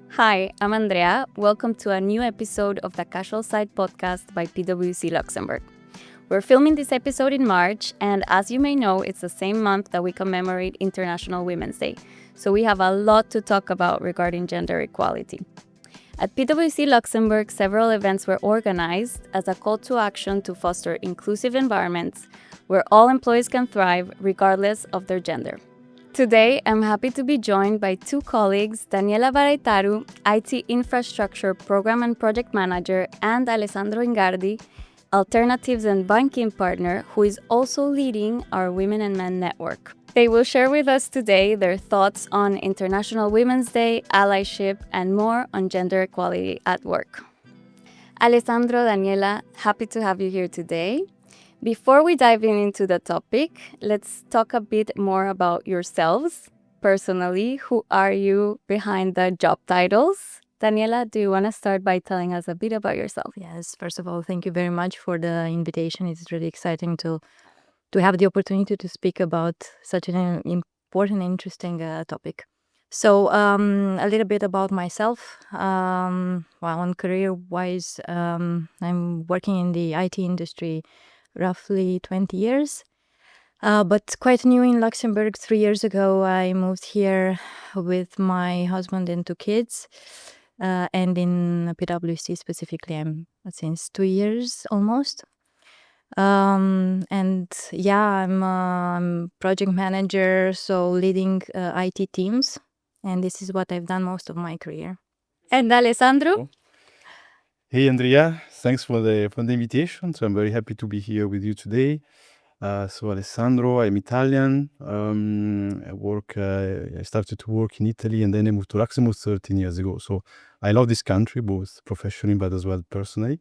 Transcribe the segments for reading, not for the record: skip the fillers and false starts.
Hi, I'm Andrea. Welcome to a new episode of the Casual Side Podcast by PwC Luxembourg. We're filming this episode in March, and as you may know, it's the same month that we commemorate International Women's Day. So we have a lot to talk about regarding gender equality. At PwC Luxembourg, several events were organized as a call to action to foster inclusive environments where all employees can thrive regardless of their gender. Today, I'm happy to be joined by two colleagues, Daniela Baraitaru, IT Infrastructure Program and Project Manager, and Alessandro Ingardi, Alternatives and Banking Partner, who is also leading our Women and Men Network. They will share with us today their thoughts on International Women's Day, allyship, and more on gender equality at work. Alessandro, Daniela, happy to have you here today. Before we dive into the topic, let's talk a bit more about yourselves. Personally, who are you behind the job titles? Daniela, do you want to start by telling us a bit about yourself? Yes, first of all, thank you very much for the invitation. It's really exciting to have the opportunity to speak about such an important, interesting topic. So, a little bit about myself. On career-wise, I'm working in the IT industry roughly 20 years, but quite new in Luxembourg. 3 years ago, I moved here with my husband and two kids. And in PwC specifically, I'm since 2 years almost. I'm project manager, so leading IT teams, and this is what I've done most of my career. And Alessandro? Hey Andrea, thanks for the invitation. So I'm very happy to be here with you today. So Alessandro, I'm Italian. I started to work in Italy and then I moved to Luxembourg 13 years ago. So I love this country, both professionally but as well personally.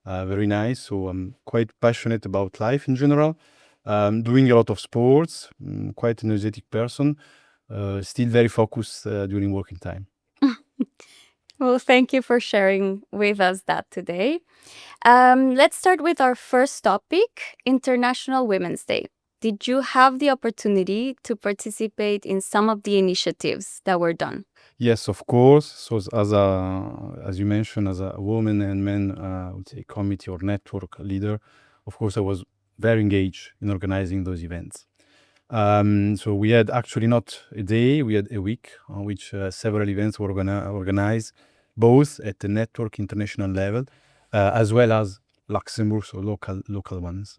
Very nice. So I'm quite passionate about life in general. Doing a lot of sports. Quite an energetic person. Still very focused during working time. Well, thank you for sharing with us that today. Let's start with our first topic, International Women's Day. Did you have the opportunity to participate in some of the initiatives that were done? Yes, of course. So as you mentioned, as a woman and men, I would say committee or network leader, of course, I was very engaged in organizing those events. So we had actually not a day, we had a week on which several events were organized, both at the network international level, as well as Luxembourg, so local ones.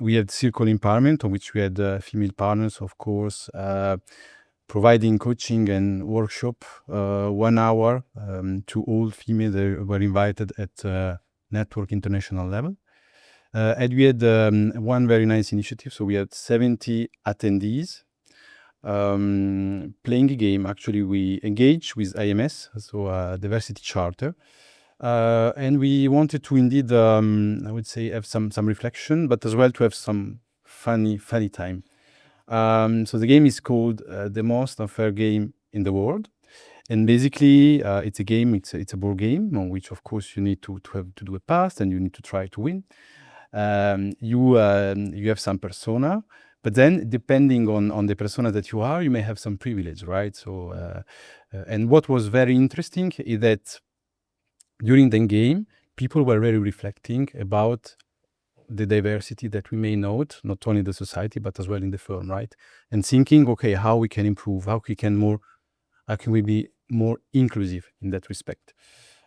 We had Circle Empowerment, on which we had female partners, of course, providing coaching and workshop, 1 hour to all females that were invited at network international level. And we had one very nice initiative. So we had 70 attendees playing a game. Actually, we engaged with IMS, so Diversity Charter. And we wanted to indeed, I would say, have some reflection, but as well to have some funny time. So the game is called The Most Unfair Game in the World. And basically, it's a game, it's a board game on which, of course, you need to do a pass and you need to try to win. You have some persona, but then depending on the persona that you are, you may have some privilege, right? So, and what was very interesting is that during the game, people were really reflecting about the diversity that we may note, not only in the society, but as well in the firm, right? And thinking, okay, how we can improve, how can we be more inclusive in that respect.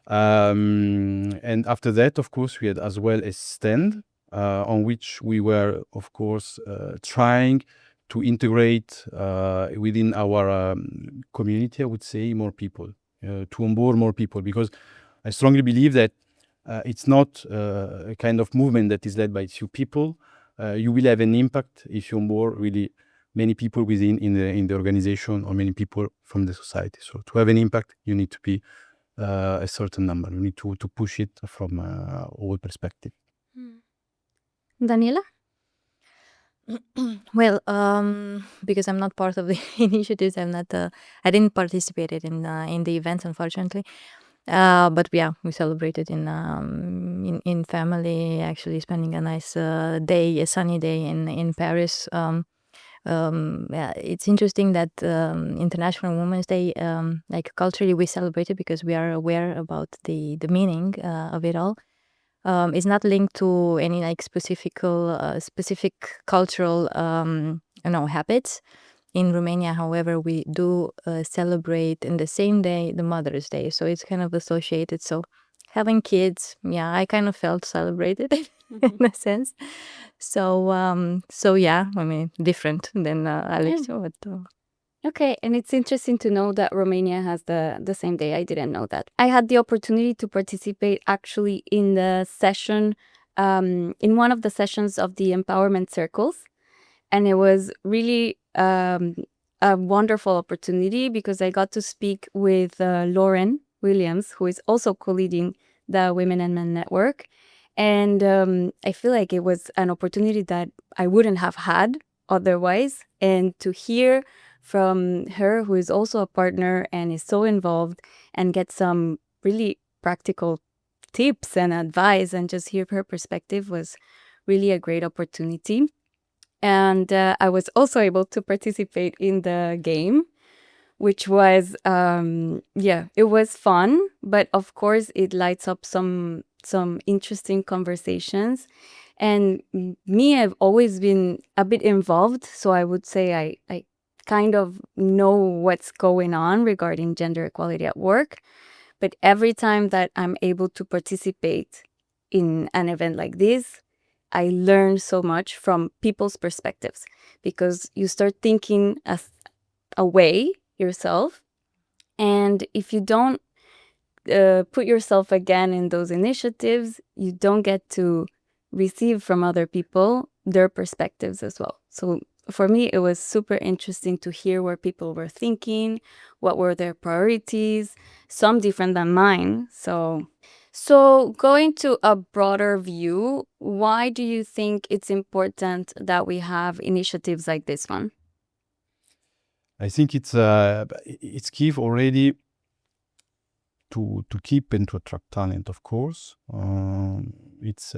And after that, of course, we had as well a stand on which we were, of course, trying to integrate within our community, I would say, more people, to onboard more people, because I strongly believe that it's not a kind of movement that is led by few people. You will have an impact if you onboard really many people within in the organization or many people from the society. So to have an impact, you need to be a certain number. You need to push it from all perspective. Daniela? Well, because I'm not part of the initiatives, I didn't participate in the events, unfortunately. But yeah, we celebrated in family, actually spending a nice day, a sunny day in Paris, yeah, it's interesting that International Women's Day, like culturally we celebrate it because we are aware about the meaning of it all. It's not linked to any like specific cultural habits. In Romania, however, we do celebrate in the same day the Mother's Day, so it's kind of associated. So having kids, yeah, I kind of felt celebrated in a sense. So yeah, I mean, different than Alex. But, Okay, and it's interesting to know that Romania has the same day. I didn't know that. I had the opportunity to participate actually in the session, in one of the sessions of the empowerment circles. And it was really a wonderful opportunity because I got to speak with Lauren Williams, who is also co-leading the Women and Men Network. And I feel like it was an opportunity that I wouldn't have had otherwise. And to hear from her, who is also a partner and is so involved, and get some really practical tips and advice and just hear her perspective was really a great opportunity. And I was also able to participate in the game, which was, it was fun. But of course, it lights up some interesting conversations. And me, I've always been a bit involved. So I would say I kind of know what's going on regarding gender equality at work. But every time that I'm able to participate in an event like this, I learn so much from people's perspectives, because you start thinking as a way yourself. And if you don't put yourself again in those initiatives, you don't get to receive from other people their perspectives as well. So for me, it was super interesting to hear where people were thinking, what were their priorities, some different than mine. So going to a broader view, why do you think it's important that we have initiatives like this one? I think it's key already to keep and to attract talent, of course. It's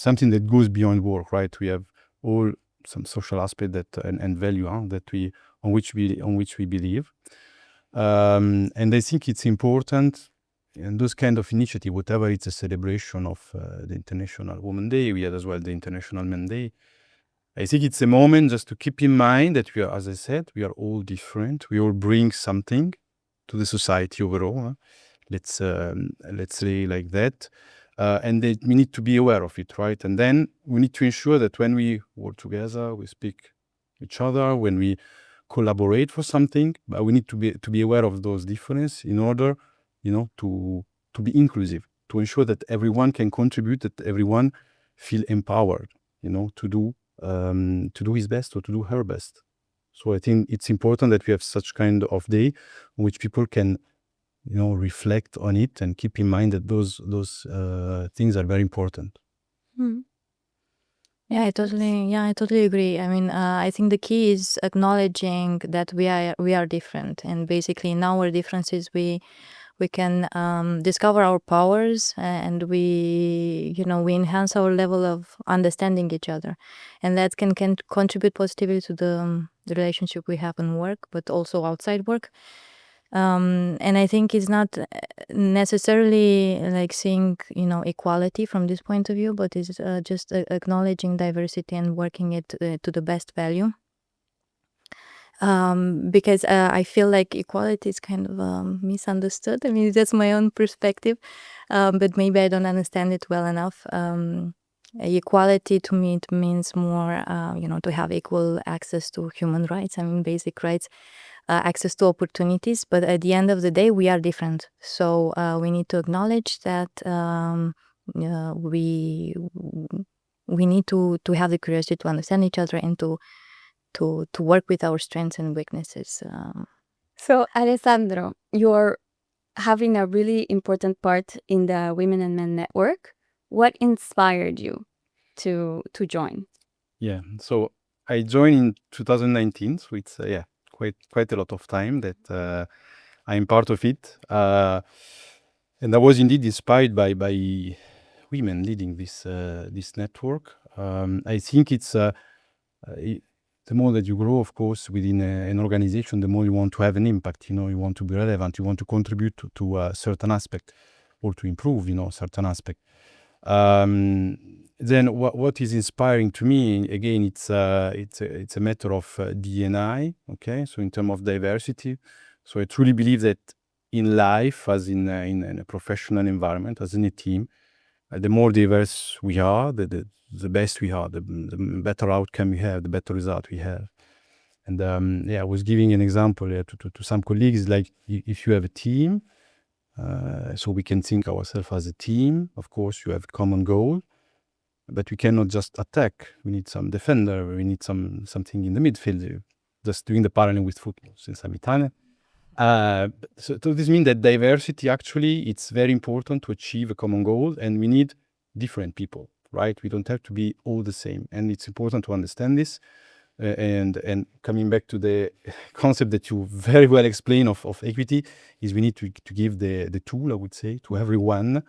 something that goes beyond work, right? We have all some social aspect that and value that on which we believe, and I think it's important. And those kind of initiative, whatever it's a celebration of the International Women's Day, we had as well the International Men Day. I think it's a moment just to keep in mind that we are, as I said, we are all different. We all bring something to the society overall. Let's say like that, and that we need to be aware of it, right? And then we need to ensure that when we work together, we speak each other, when we collaborate for something, but we need to be aware of those differences in order, to be inclusive, to ensure that everyone can contribute, that everyone feel empowered, to do his best or to do her best. So I think it's important that we have such kind of day in which people can, reflect on it and keep in mind that those things are very important. Hmm. Yeah, I totally agree. I mean, I think the key is acknowledging that we are different, and basically in our differences we can discover our powers, and we enhance our level of understanding each other, and that can contribute positively to the relationship we have in work, but also outside work. And I think it's not necessarily like seeing equality from this point of view, but it's just acknowledging diversity and working it to the best value. Because I feel like equality is kind of misunderstood. I mean, that's my own perspective, but maybe I don't understand it well enough. Equality to me, it means more, to have equal access to human rights. I mean, basic rights, access to opportunities. But at the end of the day, we are different. So we need to acknowledge that we need to have the curiosity to understand each other and to work with our strengths and weaknesses. So, Alessandro, you're having a really important part in the Women and Men Network. What inspired you to join? Yeah, so I joined in 2019, so it's quite a lot of time that I'm part of it, and I was indeed inspired by women leading this network. I think it's the more that you grow, of course, within an organization, the more you want to have an impact. You want to be relevant. You want to contribute to a certain aspect, or to improve, certain aspect. Then what is inspiring to me, again, it's a matter of D&I, okay? So in terms of diversity, so I truly believe that in life, as in a professional environment, as in a team, the more diverse we are, the best we are, the better outcome we have, the better result we have. And I was giving an example to some colleagues, like if you have a team, so we can think ourselves as a team. Of course, you have a common goal, but we cannot just attack. We need some defender. We need something in the midfield. Just doing the parallel with football, since I'm Italian. So this means that diversity, actually, it's very important to achieve a common goal, and we need different people, right? We don't have to be all the same, and it's important to understand this. And coming back to the concept that you very well explain of equity, is we need to give the tool, I would say, to everyone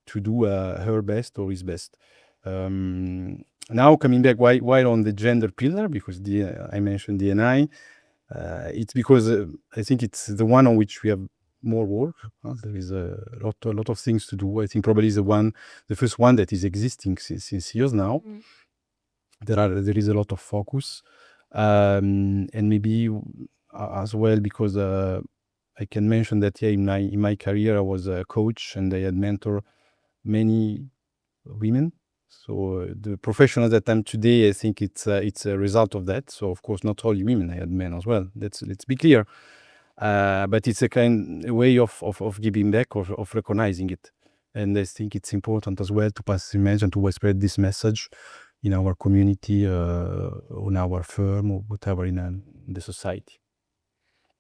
to do her best or his best. Now coming back, why on the gender pillar? Because I mentioned D&I. It's because I think it's the one on which we have more work. There is a lot of things to do. I think probably is the first one that is existing since years now. There is a lot of focus, and maybe as well because I can mention that in my career I was a coach and I had mentored many women. So the professional that I'm today, I think it's a result of that. So of course, not only women, I had men as well. Let's be clear. But it's a way of giving back, or of recognizing it. And I think it's important as well to pass the message and to spread this message in our community, on our firm, or whatever in the society.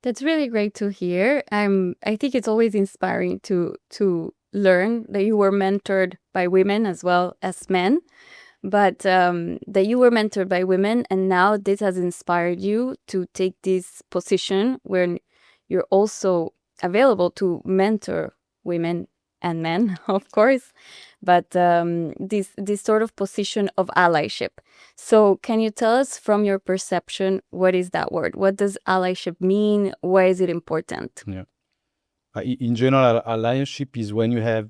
That's really great to hear. I think it's always inspiring to learn that you were mentored by women as well as men, but that you were mentored by women, and now this has inspired you to take this position where you're also available to mentor women and men, of course, but this sort of position of allyship. So can you tell us from your perception, what is that word? What does allyship mean? Why is it important? Yeah. In general, allyship is when you have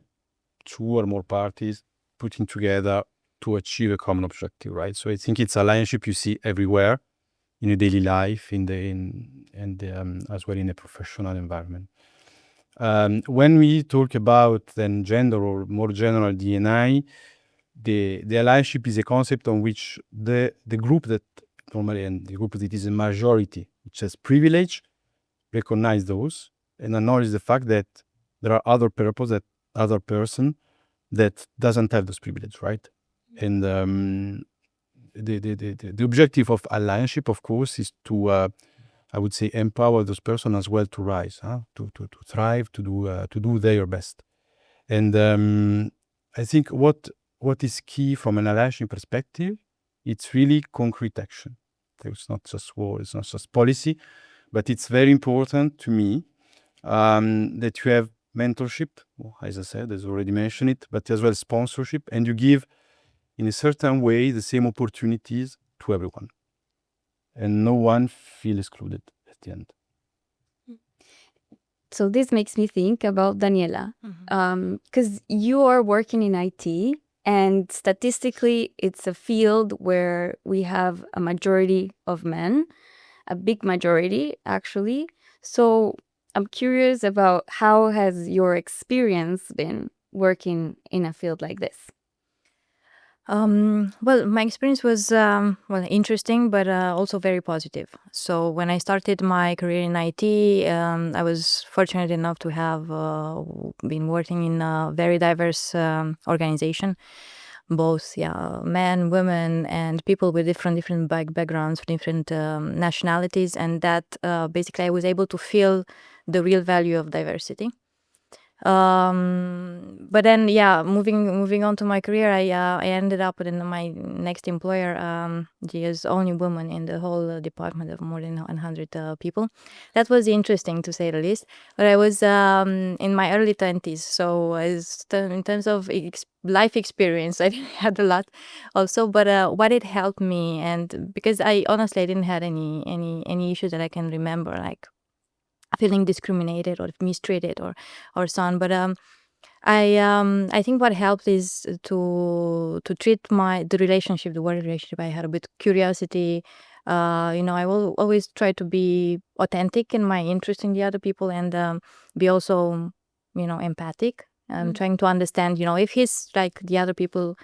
two or more parties putting together to achieve a common objective, right? So I think it's allyship you see everywhere in your daily life, and as well in a professional environment. When we talk about then gender, or more general D&I, the allyship is a concept on which the group that normally, and the group that is a majority, which has privilege, recognize those and acknowledge the fact that there are other person that doesn't have those privilege, right? And the objective of allyship, of course, is to I would say empower those persons as well to rise, to thrive, to do their best. And I think what is key from an allyship perspective, it's really concrete action. It's not just word, it's not just policy, but it's very important to me that you have mentorship, as I said, as already mentioned it, but as well sponsorship, and you give in a certain way the same opportunities to everyone, and no one feel excluded at the end. So this makes me think about Daniela, because you are working in IT, and statistically it's a field where we have a majority of men, a big majority actually. So I'm curious about how has your experience been working in a field like this? Well, my experience was interesting, but also very positive. So when I started my career in IT, I was fortunate enough to have been working in a very diverse organization, both men, women, and people with different backgrounds, different nationalities, and that basically I was able to feel the real value of diversity. But then, yeah, moving on to my career, I ended up in my next employer. She is only woman in the whole department of more than 100 people. That was interesting to say the least. But I was in my early 20s, so in terms of life experience, I had a lot also. But what it helped me, and because I honestly I didn't had any issues that I can remember, like feeling discriminated or mistreated or so on. But I think what helped is to treat the relationship, the work relationship I had with curiosity. I will always try to be authentic in my interest in the other people, and be also, empathic. Trying to understand, if he's like the other people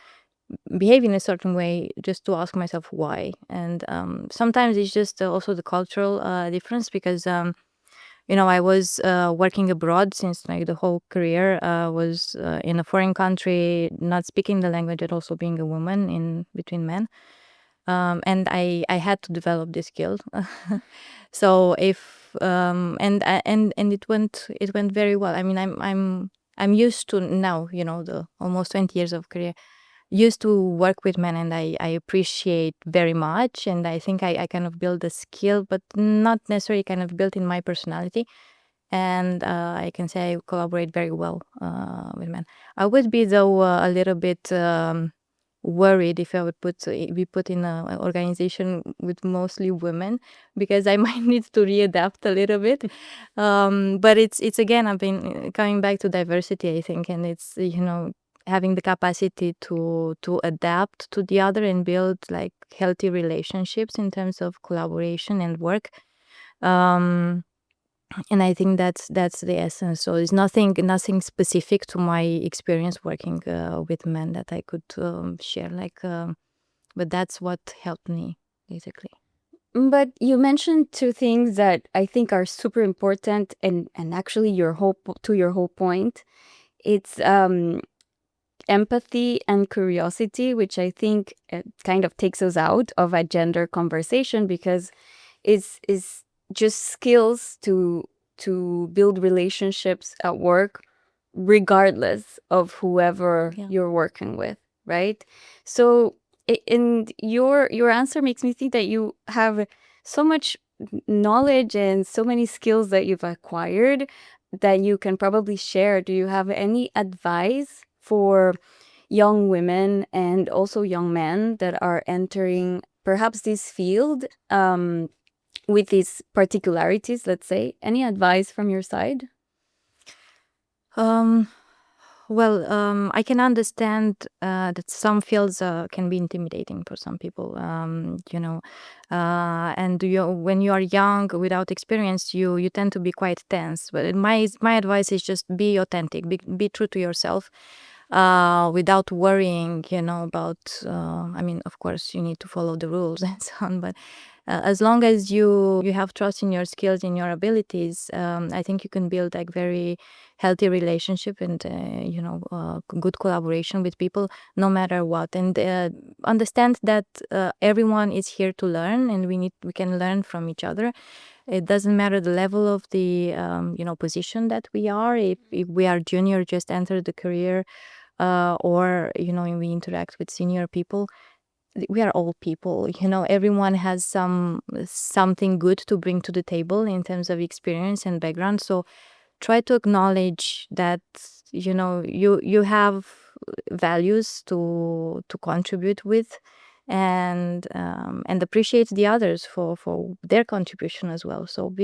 behave in a certain way, just to ask myself why. And sometimes it's just also the cultural difference, because I was working abroad since like the whole career was in a foreign country, not speaking the language, and also being a woman in between men. And I had to develop this skill. So if and it went very well. I mean, I'm used to now, the almost 20 years of career, used to work with men, and I appreciate very much, and I think I kind of build a skill, but not necessarily kind of built in my personality. And I can say I collaborate very well with men. I would be, though, a little bit worried if I would be put in an organization with mostly women, because I might need to readapt a little bit. But it's again, I've been coming back to diversity, I think, and it's having the capacity to adapt to the other and build like healthy relationships in terms of collaboration and work. Um, and I think that's the essence. So it's nothing specific to my experience working with men that I could share. But that's what helped me basically. But you mentioned two things that I think are super important, and actually your whole point. It's empathy and curiosity, which I think kind of takes us out of a gender conversation, because it's just skills to build relationships at work, regardless of whoever Yeah. you're working with, right? So, and your answer makes me think that you have so much knowledge and so many skills that you've acquired that you can probably share. Do you have any advice for young women and also young men that are entering perhaps this field, with these particularities, let's say? Any advice from your side? Um, I can understand that some fields can be intimidating for some people. And when you are young without experience, you tend to be quite tense. But my advice is just be authentic, be true to yourself, without worrying, about. I mean, of course, you need to follow the rules and so on, but as long as you have trust in your skills, in your abilities, I think you can build like very healthy relationship, and good collaboration with people, no matter what. And understand that everyone is here to learn, and we can learn from each other. It doesn't matter the level of the position that we are. If we are junior, just enter the career, or we interact with senior people. We are all people. Everyone has something good to bring to the table in terms of experience and background. So try to acknowledge that you have values to contribute with, and appreciate the others for their contribution as well. So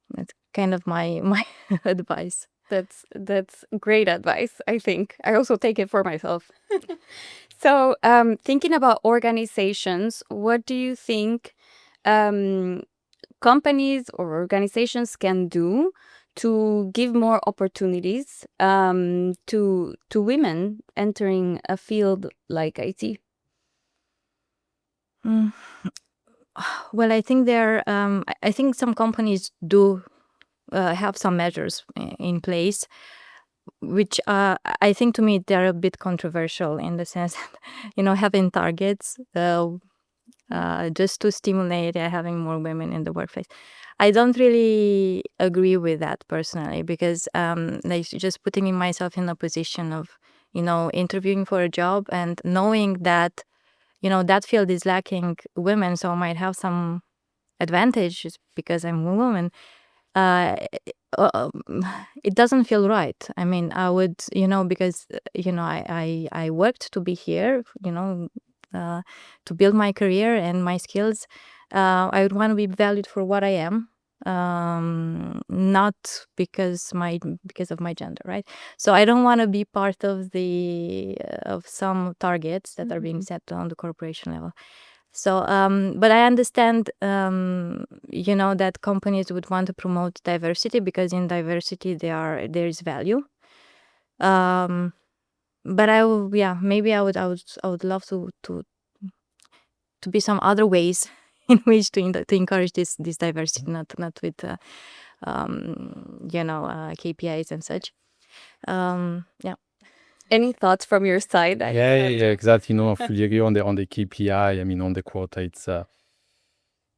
that's kind of my advice. That's great advice, I think. I also take it for myself. So, thinking about organizations, what do you think um, companies or organizations can do to give more opportunities to women entering a field like IT? Mm. Well, I think I think some companies do have some measures in place, which I think to me they're a bit controversial, in the sense that having targets just to stimulate having more women in the workplace. I don't really agree with that personally, because like just putting myself in a position of, interviewing for a job and knowing that, that field is lacking women, so I might have some advantages because I'm a woman. Uh, it doesn't feel right. I mean, I would, because, I worked to be here, to build my career and my skills. I would want to be valued for what I am, not because of my gender, right? So I don't want to be part of the of some targets that are being set on the corporation level. So, but I understand, that companies would want to promote diversity because in diversity there is value. But maybe I would love to be some other ways in which to encourage this diversity, not with KPIs and such. Yeah. Any thoughts from your side? Yeah, exactly. I fully agree on the KPI. I mean, on the quota, it's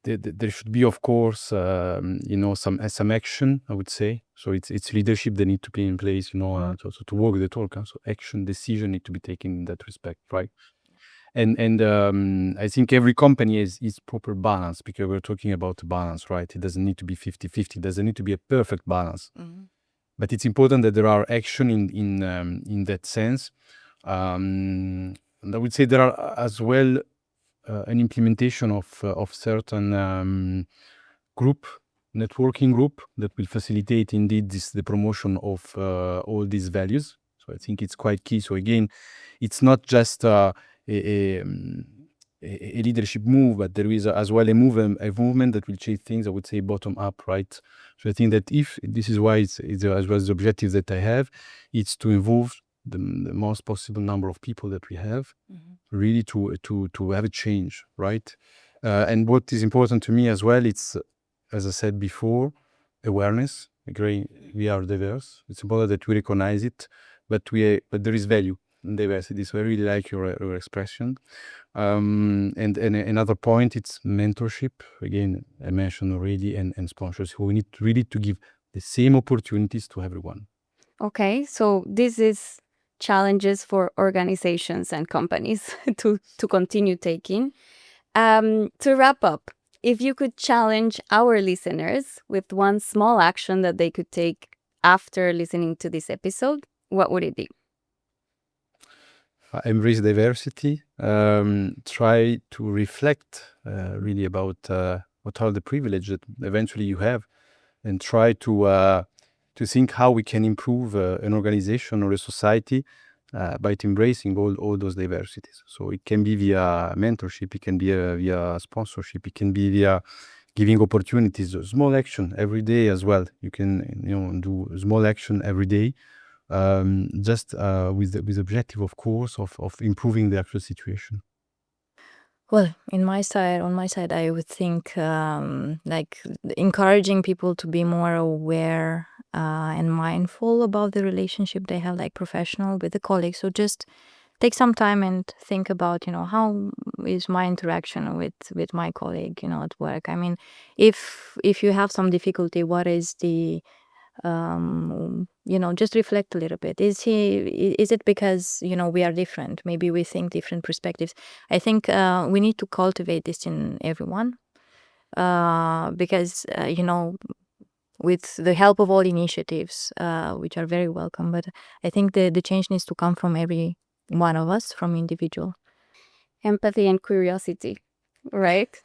there should be, of course, some action, I would say. So it's leadership that need to be in place, so to walk the talk. So action, decision need to be taken in that respect, right? And I think every company is proper balance, because we're talking about balance, right? It doesn't need to be 50-50. It doesn't need to be a perfect balance. But it's important that there are action in that sense. And I would say there are as well an implementation of certain networking group that will facilitate indeed the promotion of all these values. So I think it's quite key. So again, it's not just a leadership move, but there is as well a movement that will change things, I would say, bottom up, right? So I think that if this is why it's as well as the objective that I have, it's to involve the most possible number of people that we have, really to have a change, right? And what is important to me as well, it's, as I said before, awareness. We are diverse. It's important that we recognize it, but there is value in diversity. So I really like your expression. And another point, it's mentorship. Again, I mentioned already, and sponsors. We need really to give the same opportunities to everyone. Okay, so this is challenges for organizations and companies to continue taking. To wrap up, if you could challenge our listeners with one small action that they could take after listening to this episode, what would it be? Embrace diversity. Try to reflect really about what are the privileges that eventually you have, and try to think how we can improve an organization or a society by embracing all those diversities. So it can be via mentorship, it can be via sponsorship, it can be via giving opportunities, small action every day as well. You can do small action every day, just with the objective, of course, of improving the actual situation. Well, on my side, I would think like encouraging people to be more aware and mindful about the relationship they have, like professional with the colleagues. So just take some time and think about, how is my interaction with my colleague, at work. I mean, if you have some difficulty, what is the just reflect a little bit. Is it because we are different? Maybe we think different perspectives. I think we need to cultivate this in everyone, because with the help of all initiatives, which are very welcome, but I think the change needs to come from every one of us, from individual. Empathy and curiosity, right?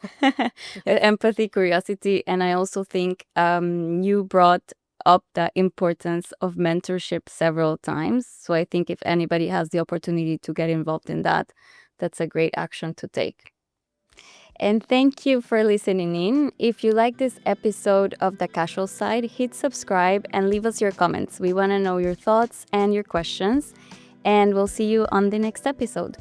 Empathy, curiosity, and I also think you brought up the importance of mentorship several times. So I think if anybody has the opportunity to get involved in that, that's a great action to take. And thank you for listening in. If you like this episode of The Casual Side, hit subscribe and leave us your comments. We want to know your thoughts and your questions. And we'll see you on the next episode.